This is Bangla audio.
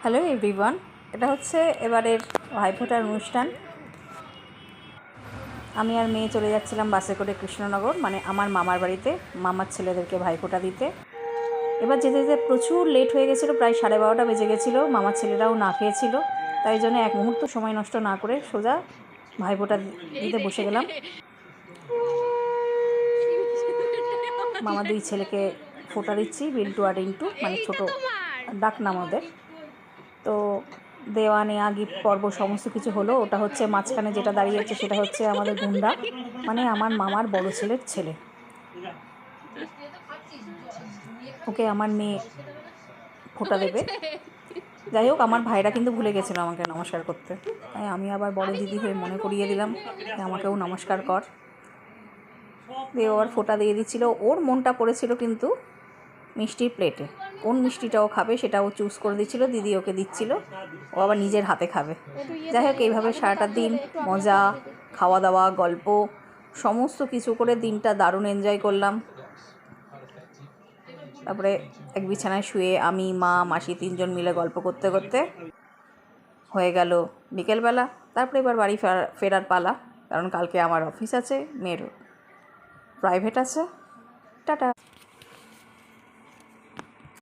হ্যালো এভরিওয়ান, এটা হচ্ছে এবারের ভাইফোঁটার অনুষ্ঠান। আমি আর মেয়ে চলে যাচ্ছিলাম বাসে করে কৃষ্ণনগর, মানে আমার মামার বাড়িতে মামার ছেলেদেরকে ভাইফোঁটা দিতে। এবার যেতে যেতে প্রচুর লেট হয়ে গেছিলো, প্রায় 12:30 বেজে গেছিলো। মামার ছেলেরাও না খেয়েছিল, তাই জন্য এক মুহূর্ত সময় নষ্ট না করে সোজা ভাইফোঁটা দিতে বসে গেলাম। মামা দুই ছেলেকে ফোঁটা দিচ্ছি, বিল্টু আর রিন্টু, মানে ছোটো ডাক নাম ওদের। তো দেওয়া নেওয়া গিফট পর্ব সমস্ত কিছু হলো। ওটা হচ্ছে মাঝখানে যেটা দাঁড়িয়ে আছে সেটা হচ্ছে আমাদের গুন্ডা, মানে আমার মামার বড় ছেলের ছেলে। ওকে আমার মেয়ে ফোঁটা দেবে। যাই হোক, আমার ভাইরা কিন্তু ভুলে গেছিলো আমাকে নমস্কার করতে, তাই আমি আবার বড় দিদি হয়ে মনে করিয়ে দিলাম যে আমাকেও নমস্কার কর। দিয়ে ওর ফোঁটা দিয়ে দিচ্ছিল। ওর মনটা পড়েছিল কিন্তু মিষ্টির প্লেটে, কোন মিষ্টিটা ও খাবে সেটা ও চুজ করে দিচ্ছিল। দিদি ওকে দিচ্ছিল, ও আবার নিজের হাতে খাবে। যাই হোক, এইভাবে সারাটা দিন মজা, খাওয়া দাওয়া, গল্প সমস্ত কিছু করে দিনটা দারুণ এনজয় করলাম। তারপরে এক বিছানায় শুয়ে আমি, মা, মাসি তিনজন মিলে গল্প করতে করতে হয়ে গেল বিকেলবেলা। তারপরে এবার বাড়ি ফেরার পালা, কারণ কালকে আমার অফিস আছে, মেয়ের প্রাইভেট আছে। টাটা।